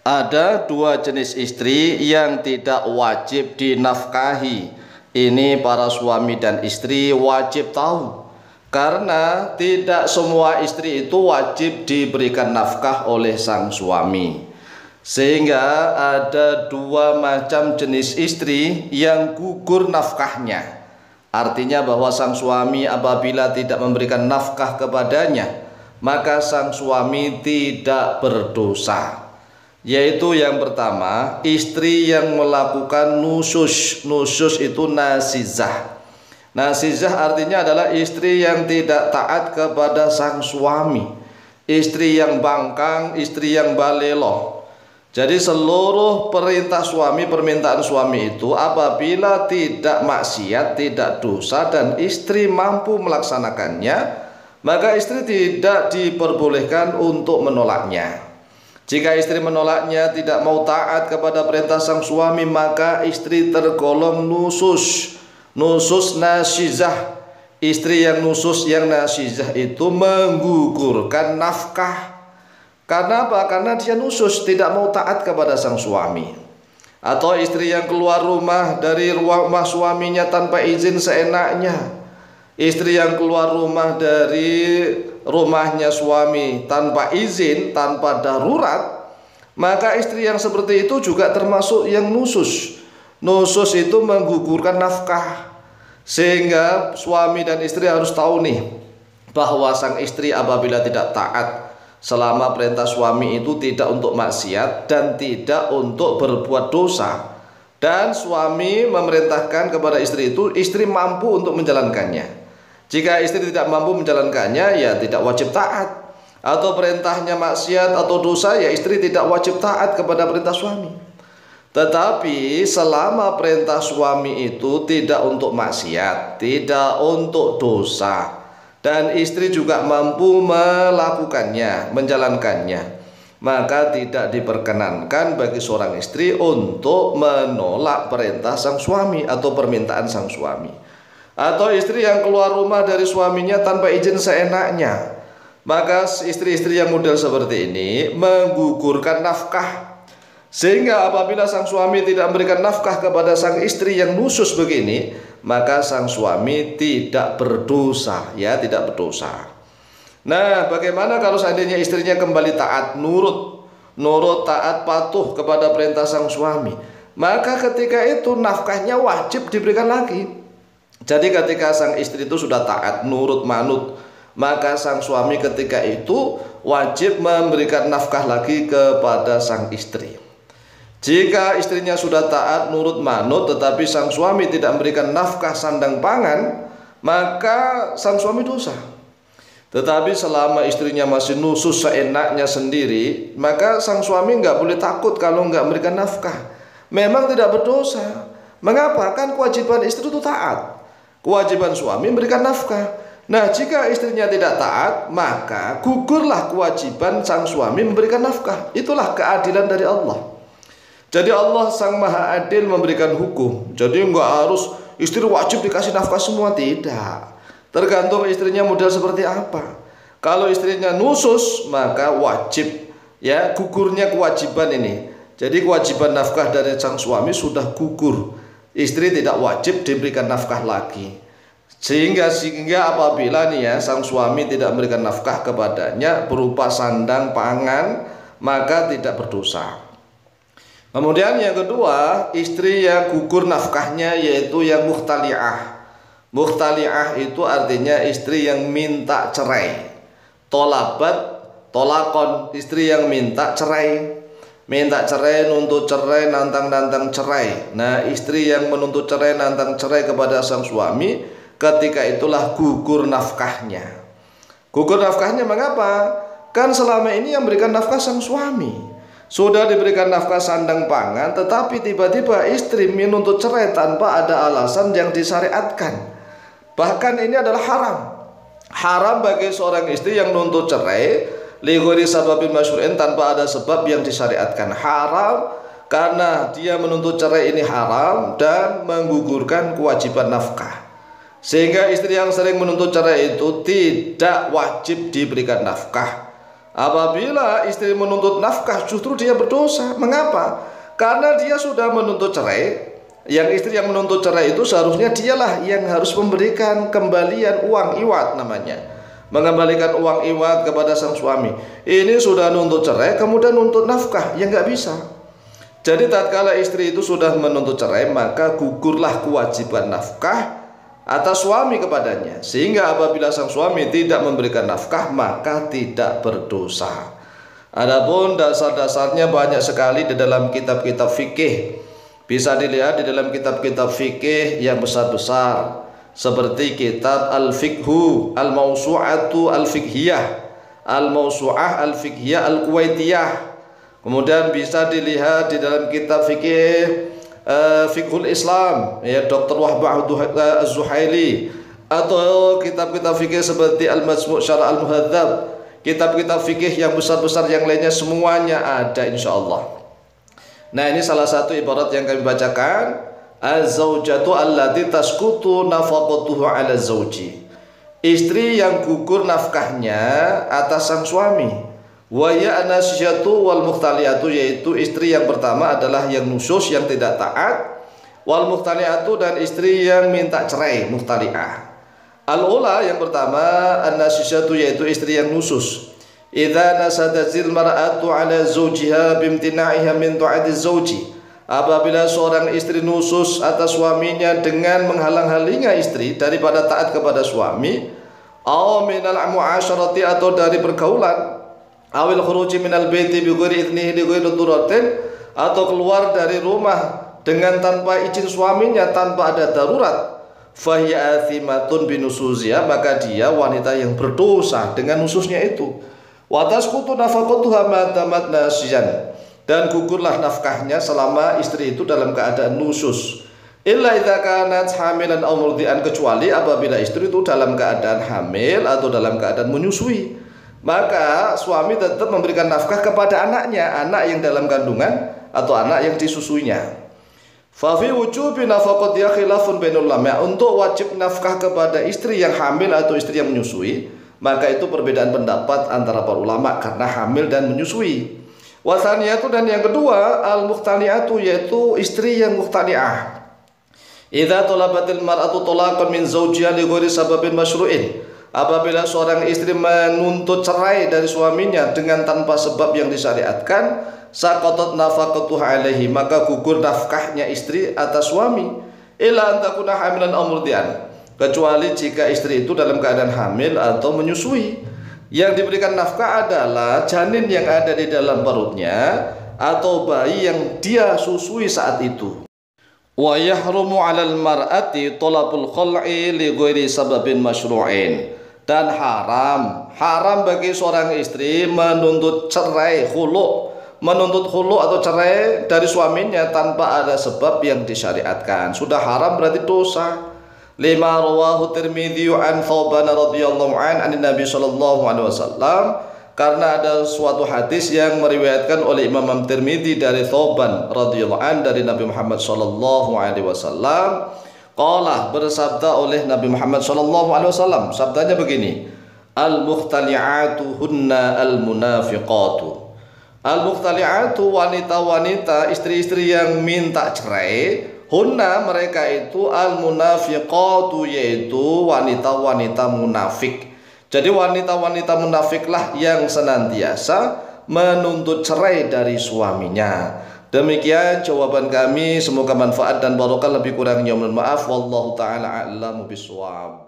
Ada dua jenis istri yang tidak wajib dinafkahi. Ini para suami dan istri wajib tahu. Karena tidak semua istri itu wajib diberikan nafkah oleh sang suami. Sehingga ada dua macam jenis istri yang gugur nafkahnya. Artinya bahwa sang suami apabila tidak memberikan nafkah kepadanya, maka sang suami tidak berdosa. Yaitu yang pertama, istri yang melakukan nusyuz. Nusyuz itu nasizah. Nasizah artinya adalah istri yang tidak taat kepada sang suami, istri yang bangkang, istri yang balelo. Jadi seluruh perintah suami, permintaan suami itu apabila tidak maksiat, tidak dosa, dan istri mampu melaksanakannya, maka istri tidak diperbolehkan untuk menolaknya. Jika istri menolaknya, tidak mau taat kepada perintah sang suami, maka istri tergolong nusyuz. Nusyuz nasizah. Istri yang nusyuz, yang nasizah itu menggugurkan nafkah. Karena apa? Karena dia nusyuz, tidak mau taat kepada sang suami. Atau istri yang keluar rumah dari rumah suaminya tanpa izin seenaknya. Istri yang keluar rumah dari rumahnya suami tanpa izin, tanpa darurat, maka istri yang seperti itu juga termasuk yang nusyuz. Nusyuz itu menggugurkan nafkah. Sehingga suami dan istri harus tahu nih, bahwa sang istri apabila tidak taat selama perintah suami itu tidak untuk maksiat dan tidak untuk berbuat dosa, dan suami memerintahkan kepada istri itu, istri mampu untuk menjalankannya. Jika istri tidak mampu menjalankannya, ya tidak wajib taat. Atau perintahnya maksiat atau dosa, ya istri tidak wajib taat kepada perintah suami. Tetapi selama perintah suami itu tidak untuk maksiat, tidak untuk dosa, dan istri juga mampu melakukannya, menjalankannya, maka tidak diperkenankan bagi seorang istri untuk menolak perintah sang suami atau permintaan sang suami. Atau istri yang keluar rumah dari suaminya tanpa izin seenaknya, maka istri-istri yang model seperti ini menggugurkan nafkah. Sehingga apabila sang suami tidak memberikan nafkah kepada sang istri yang nusyuz begini, maka sang suami tidak berdosa, ya, tidak berdosa. Nah, bagaimana kalau seandainya istrinya kembali taat, nurut taat patuh kepada perintah sang suami? Maka ketika itu nafkahnya wajib diberikan lagi. Jadi ketika sang istri itu sudah taat, nurut, manut, maka sang suami ketika itu wajib memberikan nafkah lagi kepada sang istri. Jika istrinya sudah taat, nurut, manut, tetapi sang suami tidak memberikan nafkah sandang pangan, maka sang suami dosa. Tetapi selama istrinya masih nusyuz seenaknya sendiri, maka sang suami nggak boleh takut kalau nggak memberikan nafkah. Memang tidak berdosa. Mengapa? Kan kewajiban istri itu taat. Kewajiban suami memberikan nafkah. Nah, jika istrinya tidak taat, maka gugurlah kewajiban sang suami memberikan nafkah. Itulah keadilan dari Allah. Jadi Allah sang maha adil memberikan hukum. Jadi enggak harus istri wajib dikasih nafkah semua, tidak. Tergantung istrinya model seperti apa. Kalau istrinya nusyuz, maka wajib, ya, gugurnya kewajiban ini. Jadi kewajiban nafkah dari sang suami sudah gugur. Istri tidak wajib diberikan nafkah lagi. Sehingga apabila nih ya, sang suami tidak memberikan nafkah kepadanya berupa sandang pangan, maka tidak berdosa. Kemudian yang kedua, istri yang gugur nafkahnya yaitu yang mukhtali'ah. Mukhtali'ah itu artinya istri yang minta cerai. Tolabat, tolakon, istri yang minta cerai. Minta cerai, nuntut cerai, nantang-nantang cerai. Nah, istri yang menuntut cerai, nantang cerai kepada sang suami, ketika itulah gugur nafkahnya. Gugur nafkahnya mengapa? Kan selama ini yang berikan nafkah sang suami. Sudah diberikan nafkah sandang pangan, tetapi tiba-tiba istri menuntut cerai tanpa ada alasan yang disyariatkan. Bahkan ini adalah haram. Haram bagi seorang istri yang menuntut cerai lighairi sababin masyru'in, tanpa ada sebab yang disyariatkan. Haram karena dia menuntut cerai ini haram dan menggugurkan kewajiban nafkah. Sehingga istri yang sering menuntut cerai itu tidak wajib diberikan nafkah. Apabila istri menuntut nafkah, justru dia berdosa. Mengapa? Karena dia sudah menuntut cerai. Yang istri yang menuntut cerai itu seharusnya dialah yang harus memberikan kembalian uang iwat namanya, mengembalikan uang iwat kepada sang suami. Ini sudah nuntut cerai kemudian nuntut nafkah, ya nggak bisa. Jadi tatkala istri itu sudah menuntut cerai, maka gugurlah kewajiban nafkah atas suami kepadanya, sehingga apabila sang suami tidak memberikan nafkah maka tidak berdosa. Adapun dasar-dasarnya banyak sekali di dalam kitab-kitab fikih. Bisa dilihat di dalam kitab-kitab fikih yang besar-besar seperti kitab Al-Fiqhu Al-Mawsu'atu Al-Fiqhiyah, Al-Mawsu'ah Al-Fiqhiyah Al-Kuwaitiyah. Kemudian bisa dilihat di dalam kitab fikih Fiqhul Islam, ya Dr. Wahbah Az-Zuhaili, atau kitab-kitab fikih seperti Al-Majmu' Syarah Al-Muhadzab. Kitab-kitab fikih yang besar-besar yang lainnya semuanya ada insyaallah. Nah, ini salah satu ibarat yang kami bacakan, az-zaujatu allati tasqutu nafaqatuhu 'ala zauji. Istri yang gugur nafkahnya atas sang suami. Wa ya anasiyatu wal muhtaliatu, yaitu istri yang pertama adalah yang nusyus, yang tidak taat. Wal muhtaliatu, dan istri yang minta cerai, muhtali'ah. Al-ula yang pertama, an-nasisatu, yaitu istri yang nusus. Idza nasadatil mar'atu 'ala zawjiha bimtina'iha min ta'ati zawji. Apabila seorang istri nusus atas suaminya dengan menghalang-halangi istri daripada taat kepada suami, aw minal mu'asyarati, atau dari pergaulan, awil khuruji minal baiti bi ghairi idnihi li ghairi daruratin, atau keluar dari rumah dengan tanpa izin suaminya, tanpa ada darurat, fahiya athimatun binusuzia, maka dia wanita yang berdosa dengan nususnya itu. Wa tasqutu nafaqatuha ma damat nasiyan, dan gugurlah nafkahnya selama istri itu dalam keadaan nusus. Illa idza kanat hamilan aw murdi'an, kecuali apabila istri itu dalam keadaan hamil atau dalam keadaan menyusui, maka suami tetap memberikan nafkah kepada anaknya, anak yang dalam kandungan atau anak yang disusuinya. Fa fi wujubi nafaqatiha khilafun bainul ulama, untuk wajib nafkah kepada istri yang hamil atau istri yang menyusui, maka itu perbedaan pendapat antara para ulama karena hamil dan menyusui. Wa tsaniyatu, dan yang kedua, al muhtani'atu, yaitu istri yang muhtani'ah. Idza talabatil mar'atu talaqan min zawjiha li ghairi sababin masyru'in, apabila seorang istri menuntut cerai dari suaminya dengan tanpa sebab yang disyariatkan, saqatat nafaqatuha alaihi, maka gugur nafkahnya istri atas suami. Illa antakuna hamilan aw murdi'an, kecuali jika istri itu dalam keadaan hamil atau menyusui. Yang diberikan nafkah adalah janin yang ada di dalam perutnya atau bayi yang dia susui saat itu. Wa yahrumu 'alal mar'ati talabul khal'i li ghairi sababin masyru'in, dan haram bagi seorang istri menuntut cerai, menuntut khulu atau cerai dari suaminya tanpa ada sebab yang disyariatkan. Sudah haram, berarti dosa. Lima rawahu Tirmidzi an Thauban radhiyallahu an Nabi sallallahu alaihi wasallam, karena ada suatu hadis yang meriwayatkan oleh Imam Tirmidzi dari Thauban radhiyallahu an dari Nabi Muhammad sallallahu alaihi wasallam. Qala, bersabda oleh Nabi Muhammad sallallahu alaihi wasallam, sabdanya begini: al-mukhtali'atu hunna al-munafiqatu. Al-mukhtali'atu, wanita-wanita, istri-istri yang minta cerai, hunna, mereka itu, al-munafiqatu, yaitu wanita-wanita munafik. Jadi wanita-wanita munafiklah yang senantiasa menuntut cerai dari suaminya. Demikian jawaban kami, semoga manfaat dan barokah, lebih kurangnya mohon maaf. Wallahu taala a'lamu bishawab.